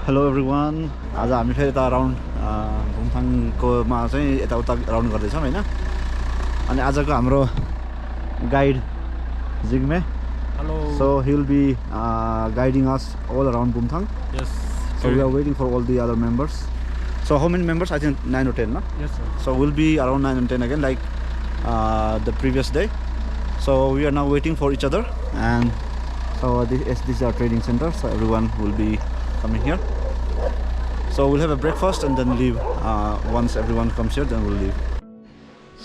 Hello everyone. आज हामी फेरि यता राउन्ड बुमथाङकोमा चाहिँ यताउता राउन्ड गर्दैछौँ होइन। अनि आजको हाम्रो guide Jigme. Hello. So he will be guiding us all around Bumthang. Yes. So we are waiting for all the other members. So how many members? I think 9 or 10, no? Yes, sir. So we'll be around 9 and 10 again, like the previous day. So we are now waiting for each other, and so this is our training center. So everyone will be coming here. So we'll have a breakfast and then leave. Once everyone comes here, then we'll leave.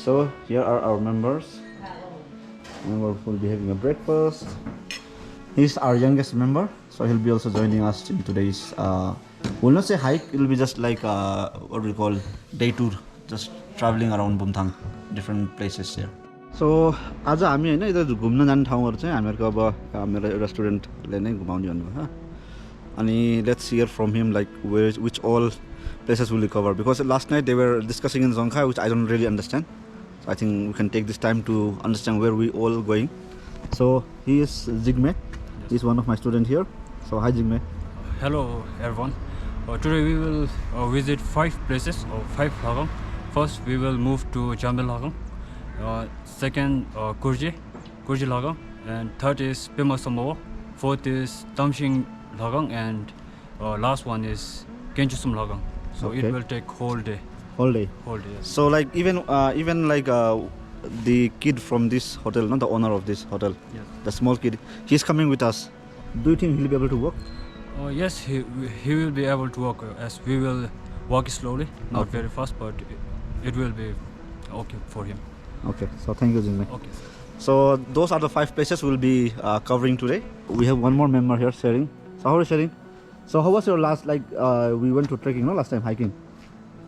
So here are our members. Member will be having a breakfast. He's our youngest member, so he'll be also joining us in today's. We'll not say hike. It will be just like what we call day tour, just traveling around Bumthang, different places here. So आज हामी हैन यता घुम्न जाने ठाउँहरु चाहिँ हामीहरुको अब मेरो एउटा स्टुडेन्टले नै घुमाउने भन्नुभयो ह। अनि let's hear from him like which all places will we cover, because last night they were discussing in Zongkha, which I don't really understand. So I think we can take this time to understand where we all going. So he is Jigme. Yes. He's one of my students here. So hi Jigme. Hello everyone. Today we will visit 5 places or 5 Lagang. First we will move to Jambil Lagang. Second Kurje Lagang, and third is Pema Samoa. Fourth is Tamshing Lagang, and last one is Kenchusum Lagang. So Okay. it will take whole day. Whole day. Whole day. Yes. So like even like the kid from this hotel, not the owner of this hotel, Yes. the small kid, he's coming with us. Do you think he'll be able to walk? Yes, he will be able to walk, as we will walk slowly, not Okay. very fast, but it will be okay for him. Okay. So thank you, Jigme. Okay, sir. So those are the 5 places we'll be covering today. We have one more member here sharing. So how are you sharing? So how was your last, like we went to trekking, no, last time hiking?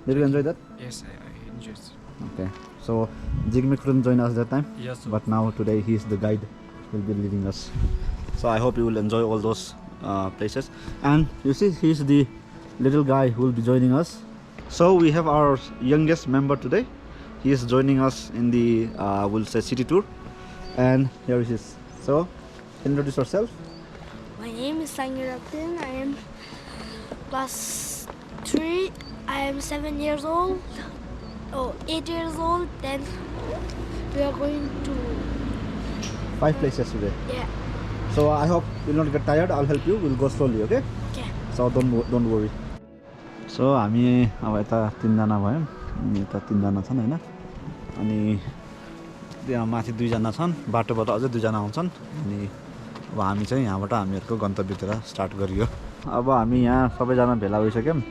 Did you enjoy that? Yes, I enjoyed it. Okay. So Jigme couldn't join us that time, Yes, sir. but now today he is the guide, will be leading us. So I hope you will enjoy all those places. And you see, he's the little guy who will be joining us. So we have our youngest member today. He is joining us in the we'll say city tour, and here he is. So introduce yourself. My name is Sangir Abdin. I am class 3. I am 7 years old. 8 years old. Then we are going to 5 places today. yeah. So I hope you'll not get tired. I'll help you. We'll go slowly, okay? Okay. So don't worry. So हामी अब यता 3 जना भयौँ, अनि यता 3 जना छन् हैन, अनि त्यहाँ माथि 2 जना छन्, बाटोबाट अझै 2 जना आउँछन्, अनि अब हामी चाहिँ यहाँबाट हामीहरुको गन्तव्यतिर स्टार्ट गरियो। अब हामी यहाँ सबैजना भेला भइसक्यौँ।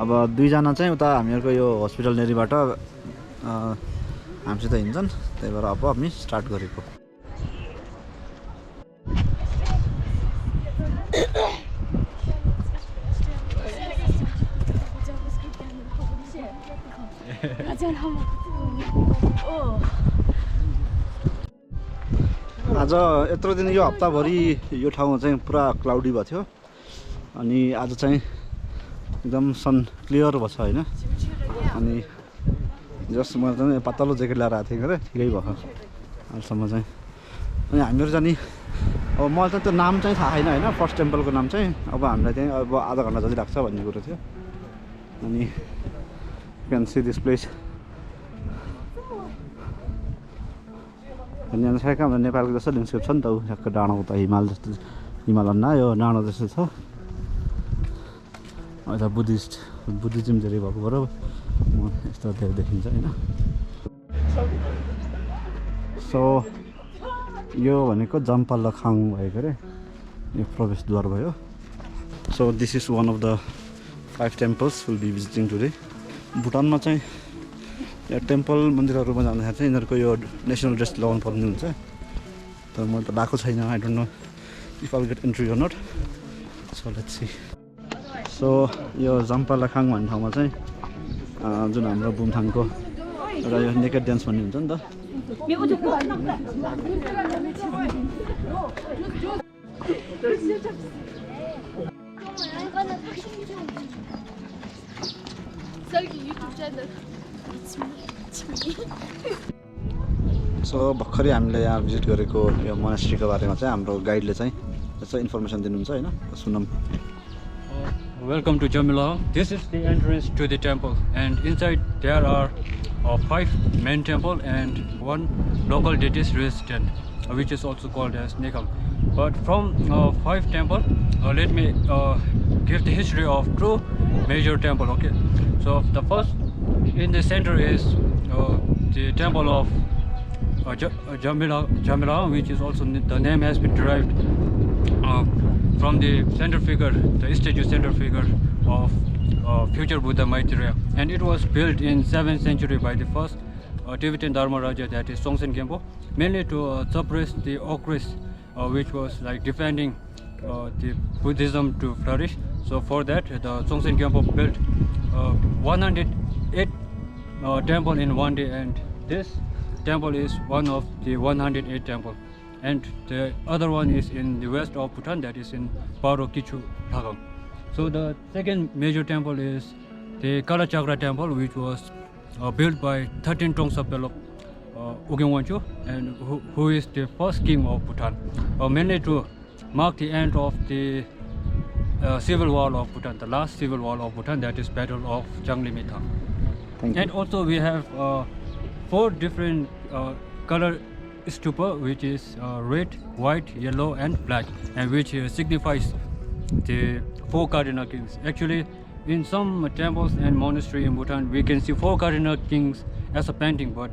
अब 2 जना चाहिँ उता हामीहरुको यो हस्पिटल नेरीबाट हामीसित हिँड्छन्, त्यही भएर अब हामी स्टार्ट गरेको। आज यत्रो दिन यो हप्ताभरि यो ठाउँ चाहिँ पुरा क्लाउडी भएको थियो, अनि आज चाहिँ एकदम सन क्लियर भएको छ हैन। अनि जस्ट म चाहिँ पातलो ज्याकेट लगाएर आएको थिएँ गरे ठिकै भयो अहिलेसम्म चाहिँ। अनि हामीहरु जानी अब मलाई चाहिँ त्यो नाम चाहिँ थाहा छैन हैन, फर्स्ट टेम्पलको नाम चाहिँ। अब हामीलाई चाहिँ अब आधा घन्टा जति लाग्छ भन्ने कुरो थियो। अनि क्यान सी दिस प्लेस। अनि यहाँ ठ्याक्क हाम्रो नेपालको जस्तो ल्यान्डस्केप छ नि त, ठ्याक्क डाँडो उता हिमाल जस्तो, हिमाल भन्दा यो डाँडो जस्तो छ। यता बुद्धिज्म धेरै भएको भएर यस्तो धेरै देखिन्छ हैन। सो यो भनेको जम्पालखाङ भएको रे, यो प्रवेशद्वार भयो। So this is one of the 5 temples will be visiting today. भुटानमा चाहिँ या टेम्पल मन्दिरहरुमा जाँदाखेरि चाहिँ यिनीहरुको यो नेसनल ड्रेस लगाउनु पर्ने हुन्छ, तर म त लगाएको छैन। I don't know if I will get entry or not, so let's see. So यो जम्पालखाङ भन्ने ठाउँमा चाहिँ जुन हाम्रो बुमथाङको एउटा यो नेकेड डान्स भन्ने हुन्छ नि त, सो भर्खरै हामीले यहाँ भिजिट गरेको यो मोनास्ट्रीको बारेमा चाहिँ हाम्रो गाइडले चाहिँ यसो इन्फर्मेसन दिनुहुन्छ हैन, सुनौँ। welcome to Jamila. This is the entrance to the temple, and inside there are 5 main temple and 1 local deities resident, which is also called as Nekam. But from 5 temple, let me give the history of 2 major temple. Okay, so the first in the center is the temple of Jamila, which is also the name has been derived from the center figure, the statue center figure of future Buddha Maitreya, and it was built in 7th century by the first Tibetan Dharma Raja, that is Songtsen Khenpo, mainly to suppress the Okris, which was like defending the Buddhism to flourish. So for that, the Songtsen Khenpo built 108 temple in one day, and this temple is one of the 108 temple, and the other one is in the west of Bhutan, that is in Paro Kichu Lhagang. So the second major temple is the Kalachakra temple, which was built by 13 Trongsa of Ugyen Wangchu, and who is the first king of Bhutan, mainly to mark the end of the civil war of Bhutan, the last civil war of Bhutan, that is Battle of Jangli Mithang. Thank you. And also we have 4 different color stupa, which is red, white, yellow and black, and which signifies the 4 cardinal kings. Actually, in some temples and monastery in Bhutan, we can see 4 cardinal kings as a painting, but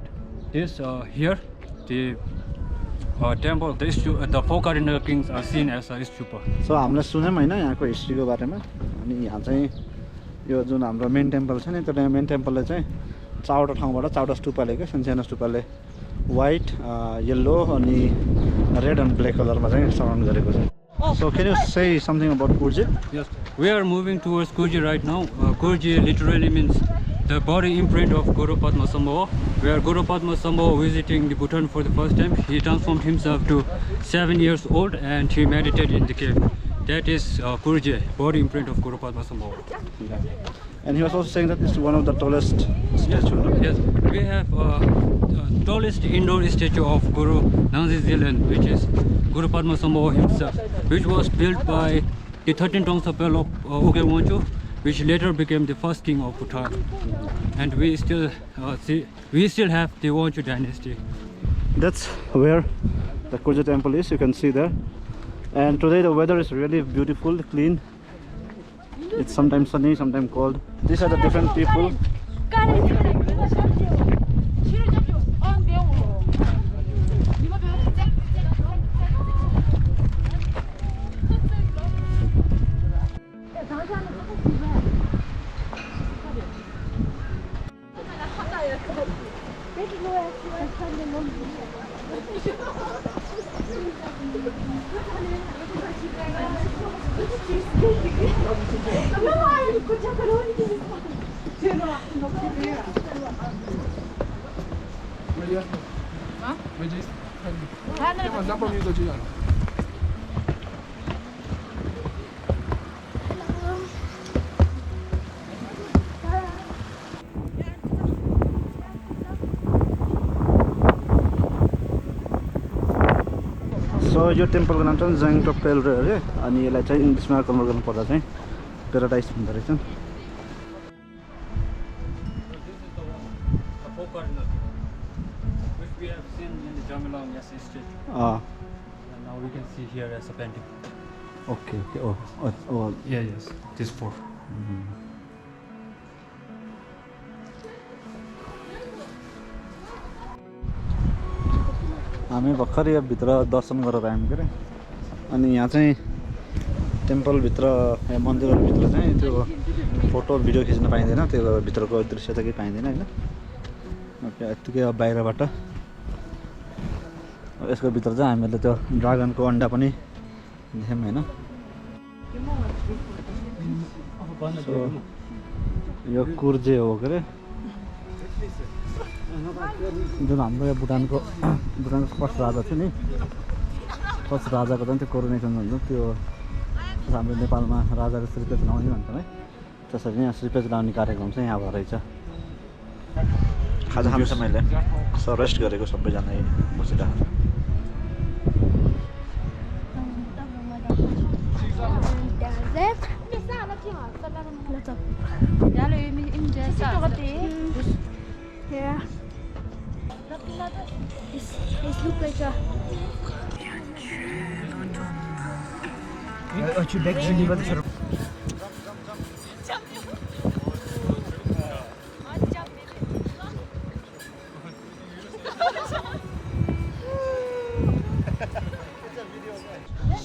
this here, the temple, the 4 cardinal kings are seen as a stupa. सो हामीले सुन्यौँ होइन यहाँको हिस्ट्रीको बारेमा, अनि यहाँ चाहिँ यो जुन हाम्रो main temple छ नि, त्यो मेन टेम्पलले चाहिँ 4वटा ठाउँबाट 4वटा स्टुपाले क्या सानो स्टुपाले व्हाइट, येल्लो अनि रेड एन्ड ब्ल्याक कलरमा चाहिँ सराउन्ड गरेको छ. So can you say something about Kurje? Yes, we are moving towards Kurje right now. Kurje literally means the body imprint of Guru Padma Sambhava. Where Guru Padma Sambhava visiting the Bhutan for the first time, he transformed himself to 7 years old and he meditated in the cave. That is Kurje, body imprint of Guru Padma Sambhava. Yeah. And he was also saying that it's one of the tallest statue. No? Yes, we have tallest indoor statue of Guru Nangzi Zilan, which is Guru Padma Sambhava himself, which was built by the 13th Trongsa of Ugyen Wangchu, which later became the first king of Bhutan. And we still have the Wangchu dynasty. That's where the Kurje temple is, you can see there. And today the weather is really beautiful, clean. It's sometimes sunny, sometimes cold. These are the different people. So यो टेम्पलको नाम चाहिँ जाङटोक पेलरे अरे, अनि यसलाई चाहिँ इङ्ग्लिसमा convert गर्नु पर्दा चाहिँ पेराडाइज भन्दो रहेछ. Which we have seen in the Jamilang as a statue. And now we can see here as a painting. Okay. Oh. Yeah, yes, this 4. हामी भर्खर यो भित्र दर्शन गरेर आयौँ के अरे. अनि यहाँ चाहिँ टेम्पलभित्र या मन्दिरभित्र चाहिँ त्यो फोटो भिडियो खिच्न पाइँदैन, त्यो भित्रको दृश्य त केही पाइँदैन होइन. यत्तिकै अब बाहिरबाट यसको भित्र चाहिँ हामीले त्यो ड्रागनको अन्डा पनि देख्यौँ होइन. यो कुर्जे हो के अरे, जुन हाम्रो यो भुटानको फर्स्ट राजा थियो नि, फर्स्ट राजाको चाहिँ त्यो कोरोनेसन भन्छ, त्यो हाम्रो नेपालमा राजाले श्रीपेच लाउने भन्छ है, त्यसरी यहाँ श्रीपेच लाउने कार्यक्रम चाहिँ यहाँ भएरहेछ. खाजा खानु समयले सो रेस्ट गरेको सबैजना बसिरहेको. Lot of yeah. It's look like a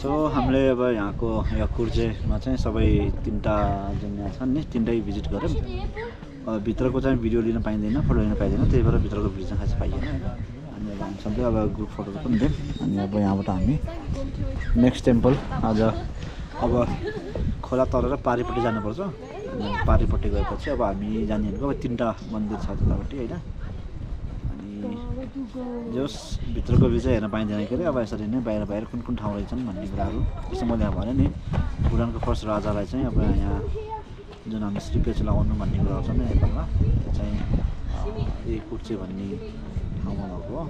सो हामीले अब यहाँको यो कुर्जेमा चाहिँ सबै तीनटा जुन यहाँ छन् नि तीनटै भिजिट गऱ्यौँ। भित्रको चाहिँ भिडियो लिन पाइँदैन, फोटो लिन पाइँदैन, त्यही भएर भित्रको भिडियो चाहिँ खास पाइएन होइन। अनि अब हामी सबै अब ग्रुप फोटोहरू पनि लियौँ। अनि अब यहाँबाट हामी नेक्स्ट टेम्पल आज अब खोला तरेर पारिपट्टि जानुपर्छ। अनि पारिपट्टि गएपछि अब हामी जाने भनेको अब तीनटा मन्दिर छ त्यतापट्टि होइन। जस भित्रको भिउ चाहिँ हेर्न पाइँदैन के अरे। अब यसरी नै बाहिर बाहिर कुन कुन ठाउँ रहेछन् भन्ने कुराहरू जस्तो मैले भने नि भुटानको फर्स्ट राजालाई चाहिँ अब यहाँ जुन हामी श्रीपेच लगाउनु भन्ने कुराहरू छ नि नेपालमा चाहिँ यही कुर्चे भन्ने ठाउँमा भएको हो।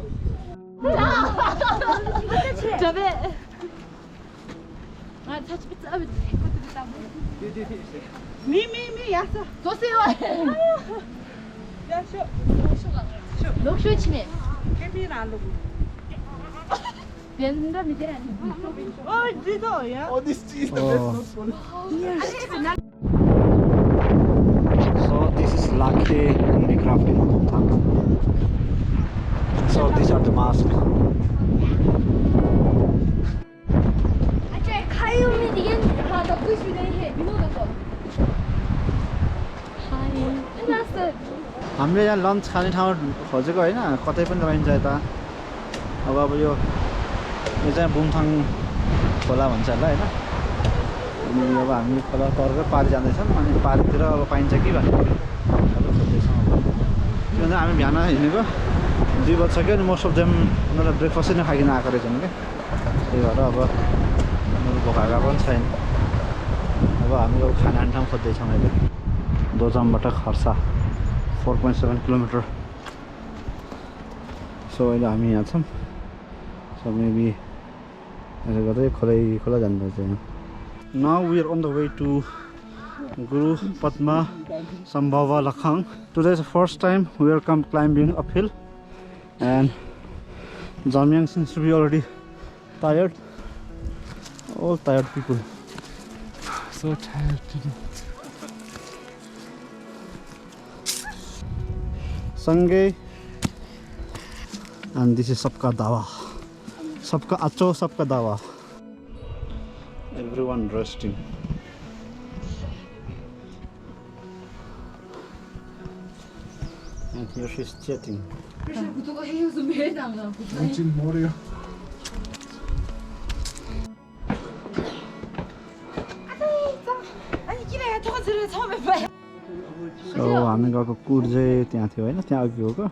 So this is Lakhe handicraft in Bhutan. So these are the masks. हामीले यहाँ लन्च खाने ठाउँ खोजेको होइन, कतै पनि पाइन्छ यता। अब यो चाहिँ बुमथाङ खोला भन्छ होला होइन। अनि अब हामी खोला तरेर पारि जाँदैछौँ। अनि पारितिर अब पाइन्छ कि भनेर अब खोज्दैछौँ। किनभने हामी बिहान हिँडेको 2 बजिसक्यो अनि मोस्ट अफ देम उनीहरू ब्रेकफास्टै नखाइकन आएको रहेछन् कि, त्यही भएर अब उनीहरू भोकाएको पनि छैन। अब हामी अब खाना खाने ठाउँ खोज्दैछौँ अहिले। दोजामबाट खर्सा 4.7 किलोमिटर। सो अहिले हामी यहाँ छौँ। सो मेबी यसो गर्दै खोला जानुपर्छ यहाँ। Now we are on the way to Guru Padma Sambhava Lakhang. Today is the first time we are climbing uphill, and Jamyang seems to be already tired. All tired people. So tired today. Sange, and this is Sabka Dawa. Sabka Acho, Sabka Dawa. Everyone resting. And here she's chatting. So हामी गएको कुर्जे त्यहाँ थियो होइन, त्यहाँ अघि गएको।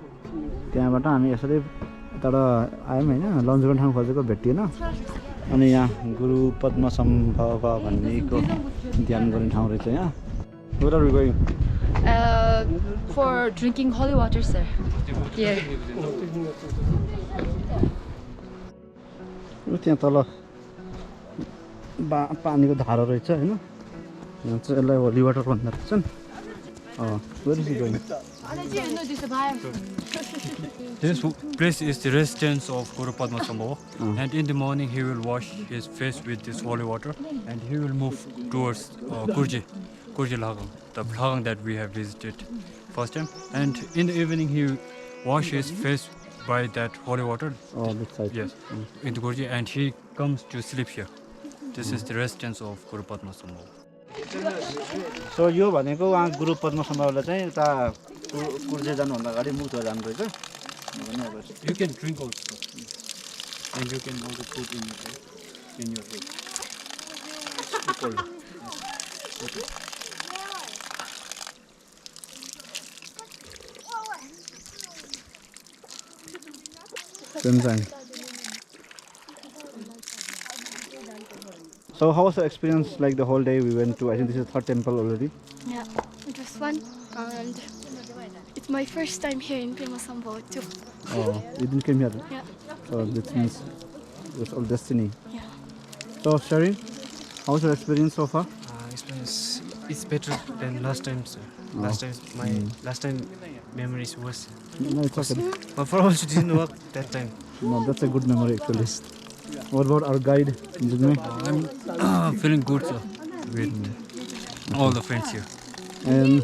त्यहाँबाट हामी यसरी तर आयौँ होइन, लन्च गर्ने ठाउँ खोजेको भेटिएन। अनि यहाँ गुरु पद्म सम्भव भन्नेको ध्यान गर्ने ठाउँ रहेछ यहाँ। Where are we going? For drinking holy water, sir. Here. त्यहाँ तल पानीको धारा रहेछ होइन, यहाँ चाहिँ यसलाई होली वाटर भन्दो रहेछन्। Where is he going? This place is the residence of Guru Padma Sambhava, and in the morning he will wash his face with this holy water, and he will move towards Kurje Lagang, the Lagang that we have visited first time. And in the evening he will wash his face by that holy water. Oh, this side. Yes, in the Kurje, and he comes to sleep here. This is the residence of Guru Padma Sambhava. So यो भनेको उहाँ गुरु पद्म सम्भवले चाहिँ उता कुर्जे जानुभन्दा अगाडि मुख धोएर जानु रहेछ। You can drink also, and you can also put in your head. So how was the experience like the whole day we went to? I think this is the third temple already. Yeah, it was fun, and it's my first time here in Pema Sambhava too. Oh, you didn't come here? Yeah. So that means it's all destiny. Yeah. So Sharin, how was your experience so far? Experience it's better than last time, sir. Last time, last time memory is worse. No, it's okay. My performance didn't work that time. No, that's a good memory actually. What about our guide, Jigme? I'm feeling good, sir, with all the friends here. And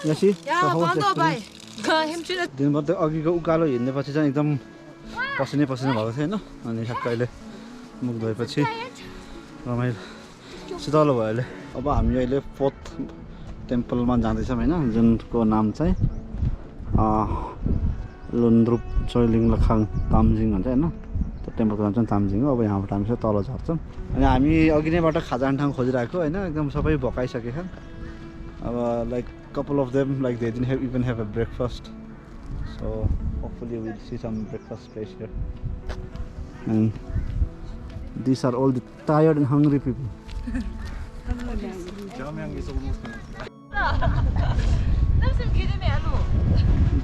Yashi, so how was the experience? दिनभर त अघिको उकालो हिँड्नेपछि चाहिँ एकदम पसिनै पसिना भएको थियो होइन अनि ठ्याक्क अहिले मुख धोएपछि रमाइलो शीतलो भयो अहिले अब हामी अहिले 4th टेम्पलमा जाँदैछौँ होइन जुनको नाम चाहिँ लुन्द्रुप चोइलिङ लखाङ तामजिङ भन्छ होइन त्यो टेम्पलको नाम चाहिँ तामजिङ हो अब यहाँबाट हामी चाहिँ तल झर्छौँ अनि हामी अघि नैबाट खाजान ठाउँ खोजिरहेको होइन एकदम सबै भकाइसकेका अब like couple of them like they didn't even have a breakfast, so hopefully we'll see some breakfast place here. And these are all the tired and hungry people.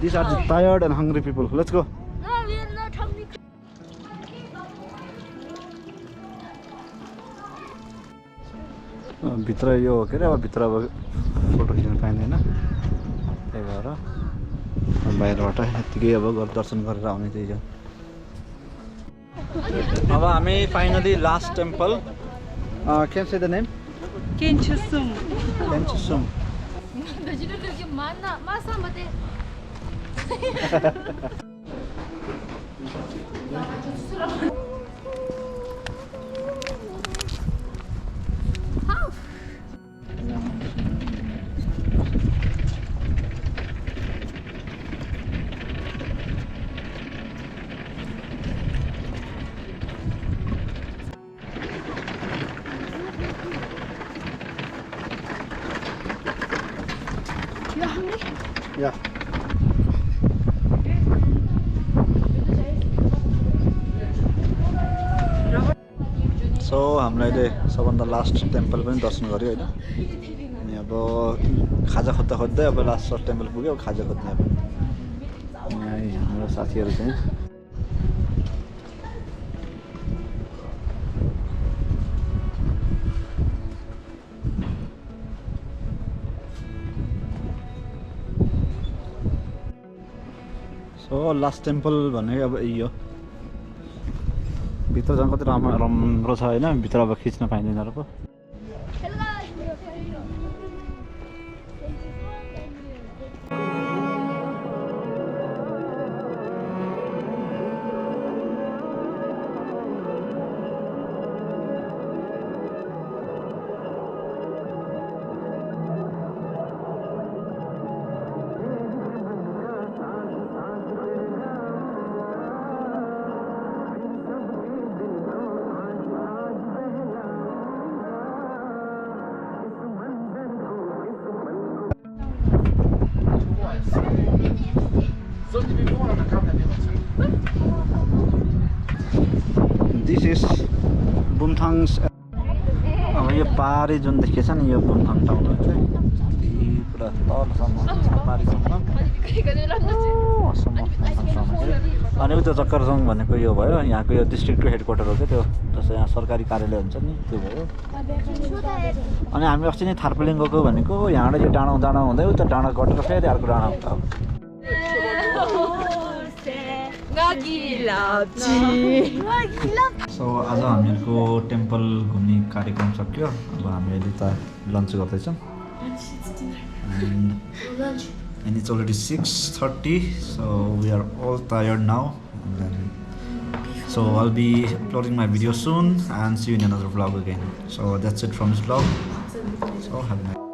These are the tired and hungry people. Let's go. No, we are not hungry. भित्र यो हो के अरे अब भित्र अब photo खिच्न पाइँदैन त्यही भएर बाहिरबाट यत्तिकै अब दर्शन गरेर आउने त्यही हो अब हामी फाइनली लास्ट टेम्पल क्यान से the name Kinchusum. केन्चुसुम Yeah. So हामीलाई अहिले सबभन्दा लास्ट टेम्पल पनि दर्शन गर्यो होइन अनि अब खाजा खोज्दा खोज्दै अब लास्ट फर्स्ट टेम्पल पुग्यो अब खाजा खोज्ने अब यहाँ हाम्रो साथीहरू चाहिँ सो लास्ट टेम्पल भनेको अब यही हो भित्र झन् कति राम्रो छ होइन भित्र अब खिच्न पाइँदैन र पो दिस इज बुमथाङ्स अब यो पारी जुन देखिएछ नि यो बुमथाङ टाउन हो चाहिँ पुरा तलसम्म पारीसम्म अनि उता चक्करसङ भनेको यो भयो यहाँको यो डिस्ट्रिक्टको हेडक्वार्टर हो क्या त्यो जस्तो यहाँ सरकारी कार्यालय हुन्छ नि त्यो भयो अनि हामी अस्ति नै थार्पुलिङ गएको भनेको यहाँबाट यो डाँडा हुँदै उता डाँडा कटेर फेरि अर्को डाँडा हुन्छ सो आज हामीहरूको टेम्पल घुम्ने कार्यक्रम सक्यो अब हामी अहिले त लन्च गर्दैछौँ and it's already 6:30 so we are all tired now so I'll be uploading my video soon and see you in another vlog again so that's it from this vlog so have a nice